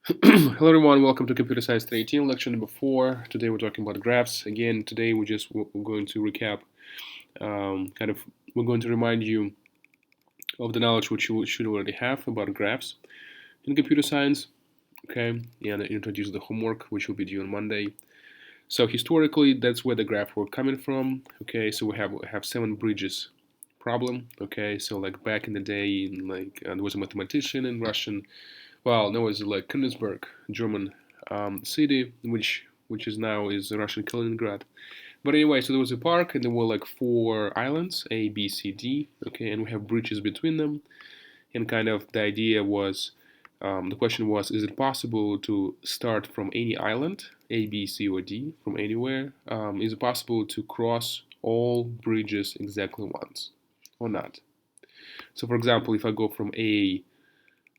Hello everyone, welcome to Computer Science 318, lecture number 4. Today we're talking about graphs. Again, today we're going to recap, we're going to remind you of the knowledge which you should already have about graphs in computer science, okay, and introduce the homework which will be due on Monday. So historically, that's where the graphs were coming from, okay, so we have 7 bridges problem, okay, so like back in the day, there was a mathematician in Russian. Well, no, it's like Königsberg, German city, which is now is Russian Kaliningrad. But anyway, so there was a park, and there were like 4 islands, A, B, C, D. Okay, and we have bridges between them. And kind of the idea was, the question was, is it possible to start from any island, A, B, C, or D, from anywhere? Is it possible to cross all bridges exactly once, or not? So, for example, if I go from A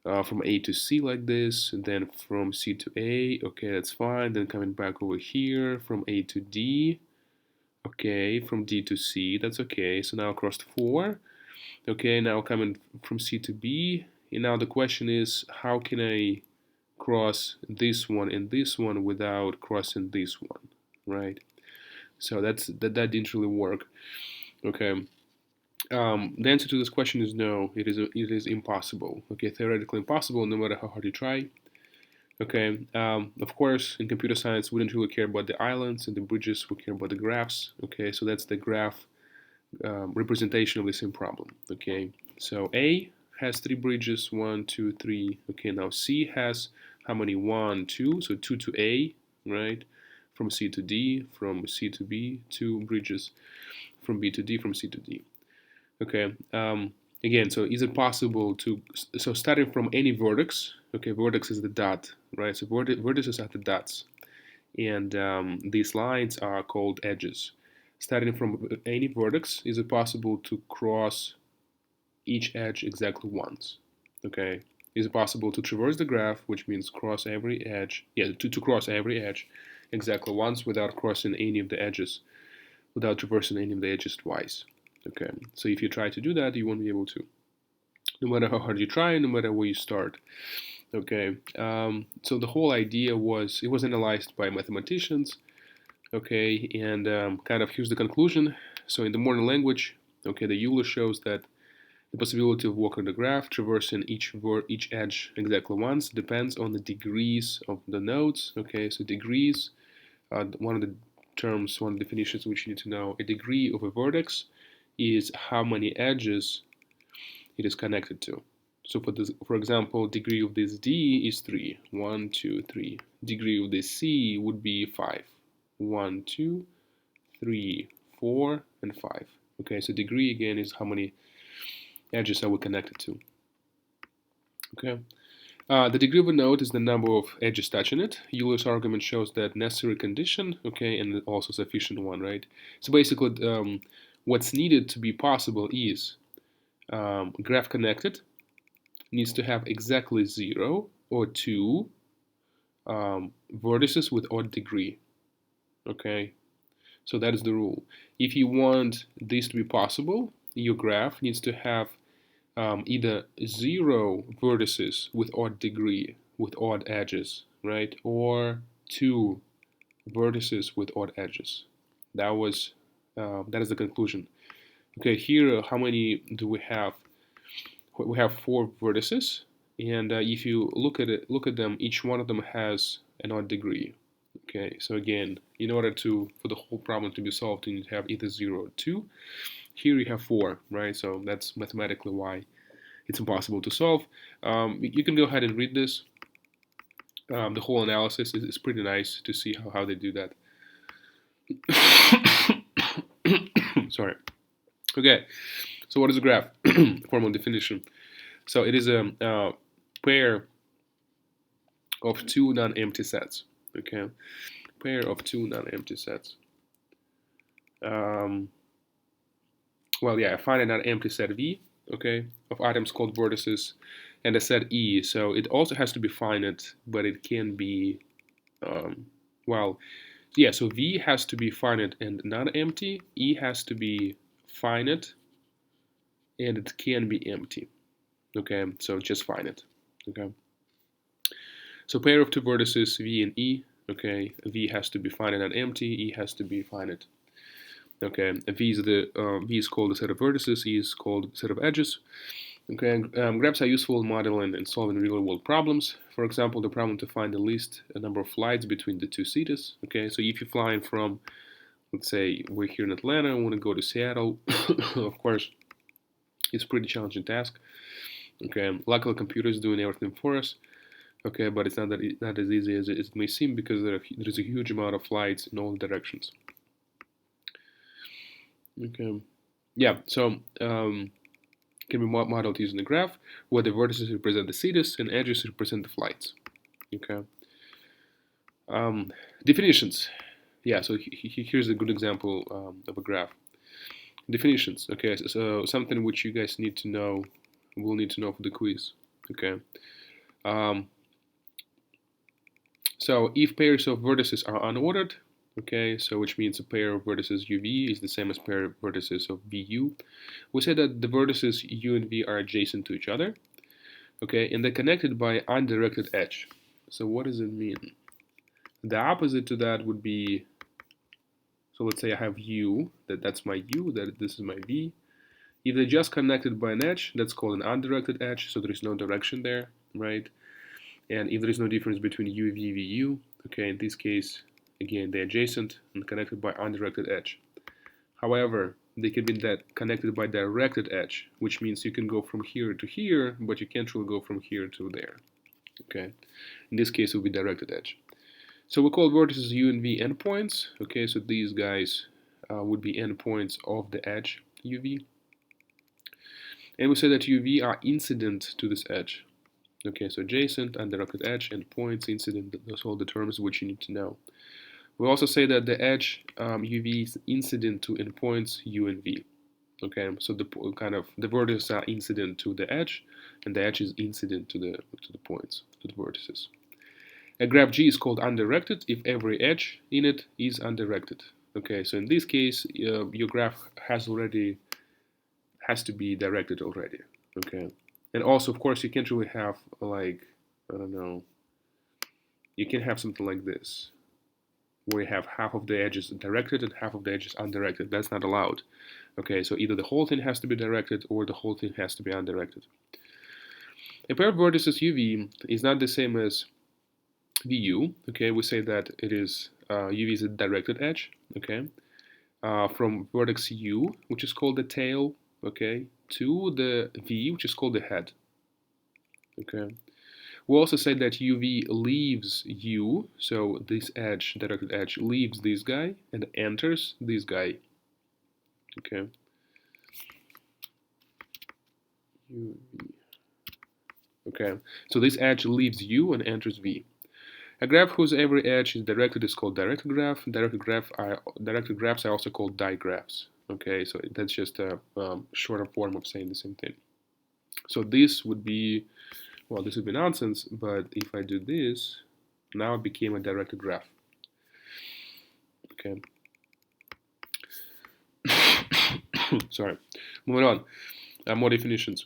to C like this, and then from C to A, okay, that's fine. Then coming back over here from A to D, okay, from D to C, that's okay. So now across 4, okay, now coming from C to B, and now the question is, how can I cross this one and this one without crossing this one, right? So that didn't really work, okay. The answer to this question is no. It is impossible. Okay, theoretically impossible, no matter how hard you try. Okay, of course, in computer science, we don't really care about the islands and the bridges. We care about the graphs. Okay, so that's the graph representation of the same problem. Okay, so A has 3 bridges, 1, 2, 3. Okay, now C has how many? 1, 2. So 2 to A, right? From C to D, from C to B, 2 bridges. From B to D, from C to D. Okay. Again, so is it possible to, so starting from any vertex, okay, vertex is the dot, right? So vertices are the dots, and these lines are called edges. Starting from any vertex, is it possible to cross each edge exactly once? Okay. Is it possible to traverse the graph, which means cross every edge, to cross every edge exactly once without crossing any of the edges, without traversing any of the edges twice? Okay, so if you try to do that, you won't be able to, no matter how hard you try, no matter where you start. Okay, so the whole idea was, it was analyzed by mathematicians. Okay, and kind of here's the conclusion. So in the modern language, okay, the Euler shows that the possibility of walking the graph, traversing each edge exactly once, depends on the degrees of the nodes. Okay, so degrees, one of the terms, one of the definitions which you need to know. A degree of a vertex is how many edges it is connected to. So for example, degree of this D is 3. 1, 2, 3. Degree of this C would be 5. 1, 2, 3, 4, and 5. Okay, so degree again is how many edges are we connected to. Okay. The degree of a node is the number of edges touching it. Euler's argument shows that necessary condition, okay, and also sufficient one, right? So basically, what's needed to be possible is graph connected needs to have exactly 0 or 2 vertices with odd degree, okay? So that is the rule. If you want this to be possible, your graph needs to have either 0 vertices with odd degree, with odd edges, right? Or 2 vertices with odd edges. That is the conclusion. Okay, here how many do we have? We have 4 vertices, and if you look at them, each one of them has an odd degree. Okay, so again, in order for the whole problem to be solved, you need to have either 0 or 2. Here you have 4, right? So that's mathematically why it's impossible to solve. You can go ahead and read this. The whole analysis is pretty nice to see how they do that. Sorry. Okay, so what is a graph? Formal definition. So it is a pair of 2 non-empty sets. Okay, pair of 2 non-empty sets. Well, yeah, a finite non-empty set V, okay, of items called vertices, and a set E. So it also has to be finite, but it can be, well, yeah. So V has to be finite and non-empty. E has to be finite, and it can be empty. Okay, so just finite. Okay. So pair of two vertices V and E. Okay, V has to be finite and empty. E has to be finite. Okay, V is called the set of vertices. E is called the set of edges. Okay, graphs are useful in modeling and solving real-world problems. For example, the problem to find the least number of flights between the two cities. Okay, so if you're flying from, let's say, we're here in Atlanta, I want to go to Seattle. Of course, it's a pretty challenging task. Okay, luckily, computer is doing everything for us. Okay, but it's not as easy as it may seem because there is a huge amount of flights in all directions. Okay, yeah. So can be modeled using a graph where the vertices represent the cities and edges represent the flights. Okay. Definitions. Yeah, so here's a good example of a graph. Definitions. Okay, so something which you guys need to know, will need to know for the quiz. Okay. So if pairs of vertices are unordered, okay, so which means a pair of vertices UV is the same as pair of vertices of VU, we say that the vertices U and V are adjacent to each other, okay, and they're connected by undirected edge. So what does it mean? The opposite to that would be, so let's say I have U, that's my U, that this is my V. If they're just connected by an edge, that's called an undirected edge, so there is no direction there, right? And if there is no difference between U, V, VU, okay, in this case, again, they're adjacent and connected by undirected edge. However, they can be connected by directed edge, which means you can go from here to here, but you can't really go from here to there. Okay, in this case, it will be directed edge. So we call vertices U and V endpoints. Okay, so these guys would be endpoints of the edge UV. And we say that UV are incident to this edge. Okay, so adjacent, undirected edge, and points, incident, those are all the terms which you need to know. We also say that the edge UV is incident to endpoints U and V. Okay, so the vertices are incident to the edge, and the edge is incident to the points, to the vertices. A graph G is called undirected if every edge in it is undirected. Okay, so in this case, your graph has to be directed already. Okay, and also, of course, you can't really have like, I don't know, you can have something like this, where you have half of the edges directed and half of the edges undirected. That's not allowed. Okay, so either the whole thing has to be directed or the whole thing has to be undirected. A pair of vertices UV is not the same as VU. Okay, we say that it is UV is a directed edge. Okay, from vertex U, which is called the tail, okay, to the V, which is called the head. Okay, we also say that UV leaves U, so this edge, directed edge, leaves this guy and enters this guy. Okay, UV. Okay, so this edge leaves U and enters V. A graph whose every edge is directed is called directed graph. Directed graphs are also called digraphs. Okay, so that's just a shorter form of saying the same thing. So this would be, well, this would be nonsense, but if I do this, now it became a directed graph. Okay. Sorry. Moving on. More definitions.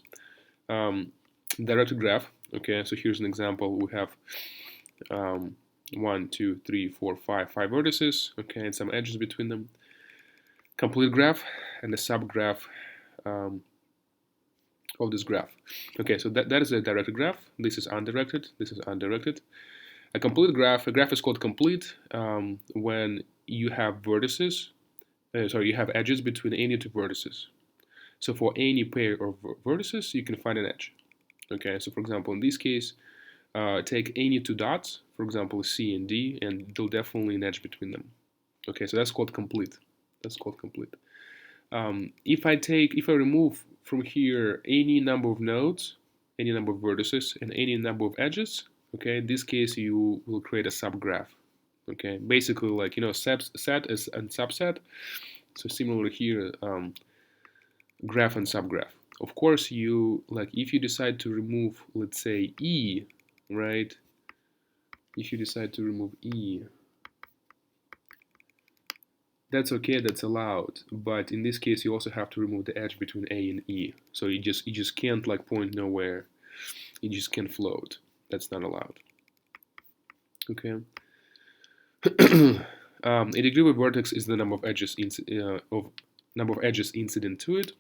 Directed graph. Okay, so here's an example. We have 1, 2, 3, 4, 5 vertices, okay, and some edges between them. Complete graph and a subgraph of this graph. Okay, so that is a directed graph. This is undirected. This is undirected. A complete graph. A graph is called complete when you have vertices. You have edges between any two vertices. So for any pair of vertices, you can find an edge. Okay, so for example, in this case, take any two dots, for example, C and D, and there'll definitely an edge between them. Okay, so that's called complete. That's called complete. If I remove from here any number of nodes, any number of vertices, and any number of edges, okay, in this case you will create a subgraph. Okay, basically like, set is and subset. So similar here, graph and subgraph. Of course, if you decide to remove, let's say, E, right? If you decide to remove E, that's okay, that's allowed. But in this case, you also have to remove the edge between A and E. So you just can't like point nowhere. You just can't float. That's not allowed. Okay. A degree of a vertex is the number of edges incident to it.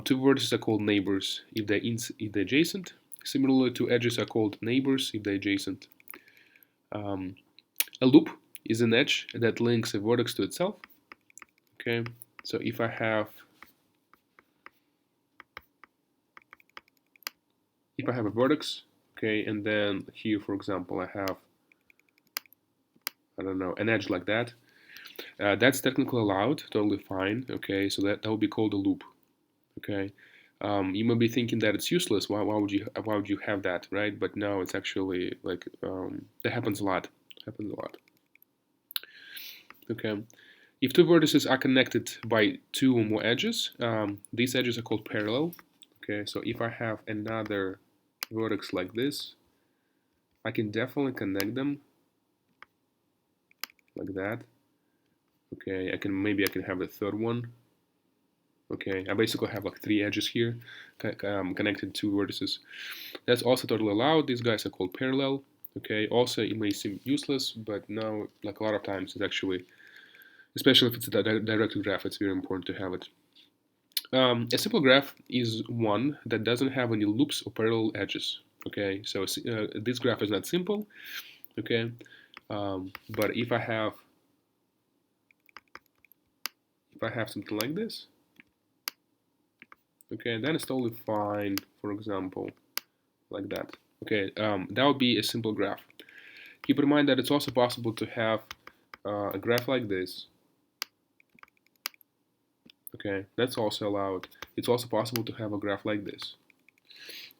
Two vertices are called neighbors if they're adjacent. Similarly, two edges are called neighbors if they're adjacent. A loop is an edge that links a vertex to itself. Okay, so if I have a vertex, okay, and then here, for example, I have, I don't know, an edge like that, that's technically allowed, totally fine. Okay, so that would be called a loop. Okay, you might be thinking that it's useless. Why would you have that, right? But no, it's actually like that happens a lot. Okay, if two vertices are connected by two or more edges, these edges are called parallel. Okay, so if I have another vertex like this, I can definitely connect them like that. Okay, maybe I can have a third one. Okay, I basically have like three edges here connected to vertices. That's also totally allowed. These guys are called parallel. Okay, also it may seem useless, but now, like a lot of times, it's actually, especially if it's a directed graph, it's very important to have it. A simple graph is one that doesn't have any loops or parallel edges. Okay, so this graph is not simple. Okay, but if I have something like this, okay, then it's totally fine. For example, like that. Okay, that would be a simple graph. Keep in mind that it's also possible to have a graph like this. Okay, that's also allowed. It's also possible to have a graph like this.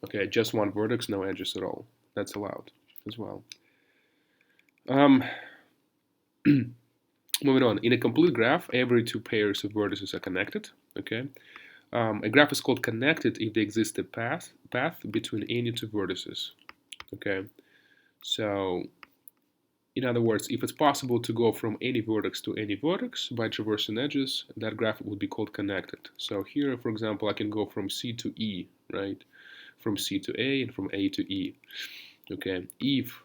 Okay, just one vertex, no edges at all. That's allowed as well. Moving on. In a complete graph, every two pairs of vertices are connected. Okay. A graph is called connected if there exists a path between any two vertices. Okay. So, in other words, if it's possible to go from any vertex to any vertex by traversing edges, that graph would be called connected. So here, for example, I can go from C to E, right? From C to A and from A to E. Okay. If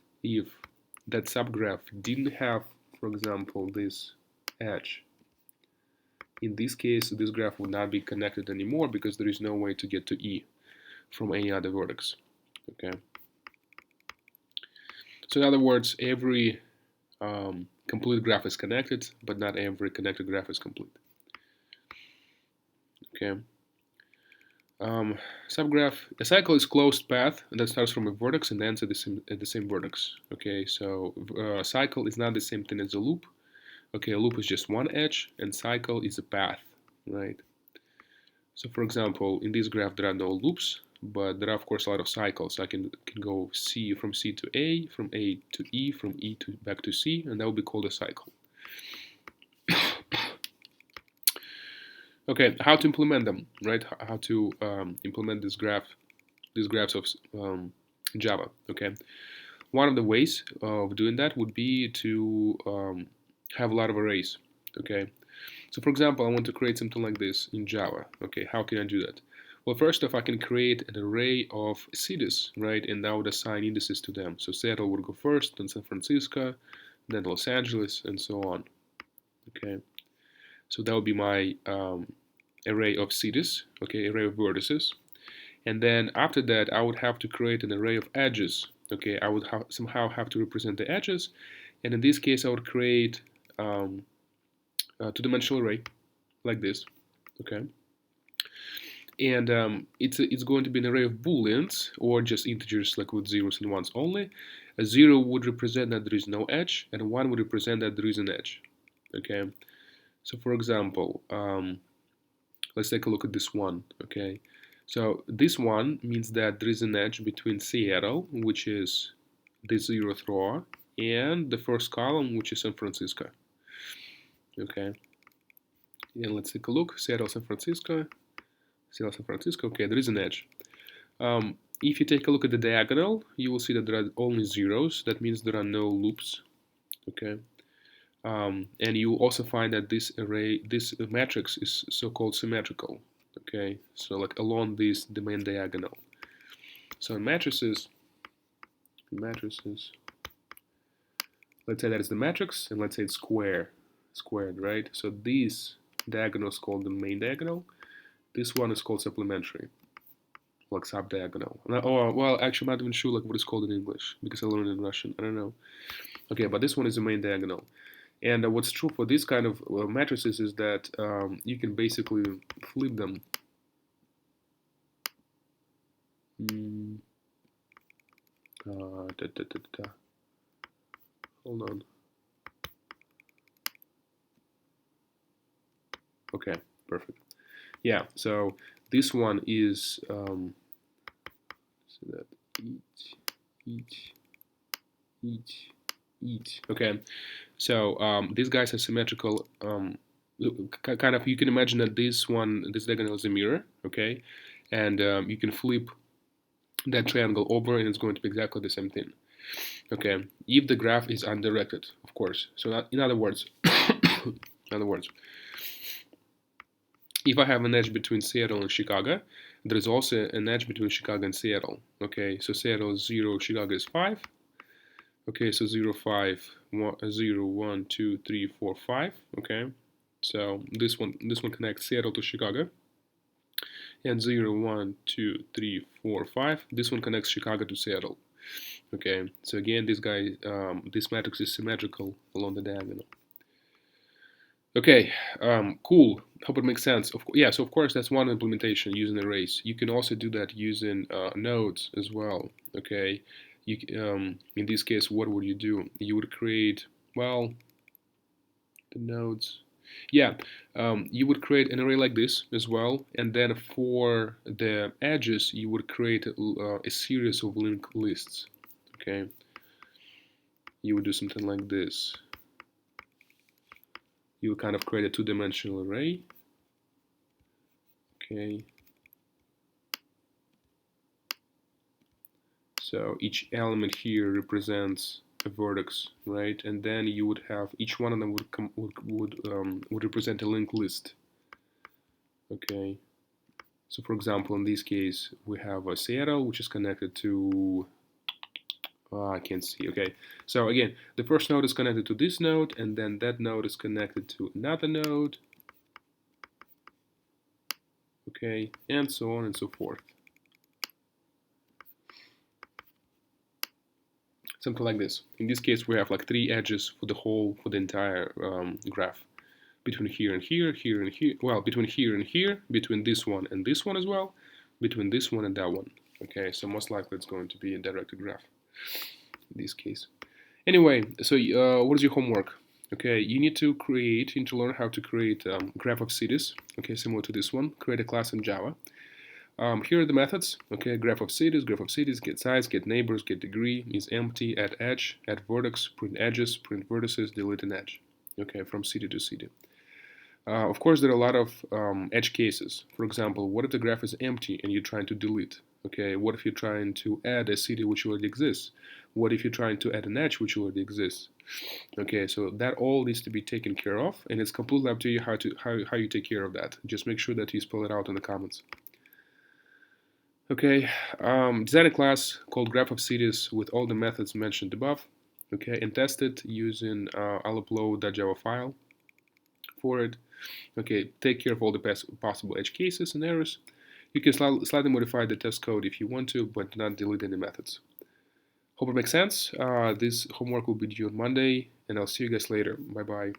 that subgraph didn't have, for example, this edge, in this case, this graph would not be connected anymore because there is no way to get to E from any other vertex. Okay. So in other words, every complete graph is connected, but not every connected graph is complete. Okay. Subgraph. A cycle is closed path that starts from a vertex and ends at the same vertex. Okay. So a cycle is not the same thing as a loop. Okay. A loop is just one edge, and cycle is a path, right? So for example, in this graph there are no loops, but there are of course a lot of cycles. I can go from C to A, from A to E, from E to back to C, and that will be called a cycle. Okay, how to implement them, right? How to implement these graphs of Java. Okay, one of the ways of doing that would be to have a lot of arrays. Okay, so for example, I want to create something like this in Java. Okay, how can I do that? Well, first off, I can create an array of cities, right? And I would assign indices to them. So Seattle would go first, then San Francisco, then Los Angeles, and so on. Okay, so that would be my array of cities, okay, array of vertices. And then after that, I would have to create an array of edges. Okay, I would somehow have to represent the edges. And in this case, I would create a two-dimensional array like this. Okay. And it's going to be an array of booleans or just integers like with zeros and ones only. A 0 would represent that there is no edge, and a 1 would represent that there is an edge. Okay, so for example, let's take a look at this one. Okay, so this one means that there is an edge between Seattle, which is the 0th row, and the first column, which is San Francisco. Okay, and let's take a look. Seattle, San Francisco. Seattle, San Francisco. Okay, there is an edge. If you take a look at the diagonal, you will see that there are only zeros. That means there are no loops. Okay, and you will also find that this matrix is so-called symmetrical. Okay, so like along the main diagonal. So in matrices, let's say that is the matrix, and let's say it's squared, right? So this diagonal is called the main diagonal. This one is called supplementary, like sub-diagonal. Oh, well, actually, I'm not even sure like what it's called in English because I learned it in Russian. I don't know. Okay, but this one is the main diagonal. And what's true for this kind of matrices is that you can basically flip them. Hold on. Okay, perfect. Yeah, so this one is so that each. Okay, so these guys are symmetrical. Kind of, you can imagine that this diagonal is a mirror. Okay, and you can flip that triangle over, and it's going to be exactly the same thing. Okay, if the graph is undirected, of course. So in other words, if I have an edge between Seattle and Chicago, there is also an edge between Chicago and Seattle. Okay, so Seattle is 0, Chicago is 5. Okay, so 0, 5, 1, 0, 1, 2, 3, 4, 5. Okay, so this one connects Seattle to Chicago. And 0, 1, 2, 3, 4, 5. This one connects Chicago to Seattle. Okay, so again, this matrix is symmetrical along the diagonal. Okay, cool. Hope it makes sense. Yeah, so of course that's one implementation using arrays. You can also do that using nodes as well. Okay, in this case, what would you do? You would create, well, the nodes. Yeah, you would create an array like this as well, and then for the edges, you would create a series of linked lists. Okay, you would do something like this. You would kind of create a two-dimensional array. Okay. So each element here represents a vertex, right? And then you would have each one of them would represent a linked list. Okay. So for example, in this case, we have a Seattle, which is connected to I can't see. Okay, so again, the first node is connected to this node, and then that node is connected to another node. Okay, and so on and so forth. Something like this. In this case, we have like 3 edges for the entire graph. Between here and here, here and here. Well, between here and here, between this one and this one as well, between this one and that one. Okay, so most likely it's going to be a directed graph in this case. Anyway, so what is your homework? Okay, you need to learn how to create graph of cities. Okay, similar to this one. Create a class in Java. Here are the methods. Okay, graph of cities, get size, get neighbors, get degree, is empty, add edge, add vertex, print edges, print vertices, delete an edge. Okay, from city to city. Of course, there are a lot of edge cases. For example, what if the graph is empty and you're trying to delete? Okay, what if you're trying to add a city which already exists? What if you're trying to add an edge which already exists? Okay, so that all needs to be taken care of, and it's completely up to you how you take care of that. Just make sure that you spell it out in the comments. Okay, design a class called graph of cities with all the methods mentioned above. Okay, and test it using I'll upload that Java file for it. Okay, take care of all the possible edge cases and errors. You can slightly modify the test code if you want to, but not delete any methods. Hope it makes sense. This homework will be due on Monday, and I'll see you guys later. Bye-bye.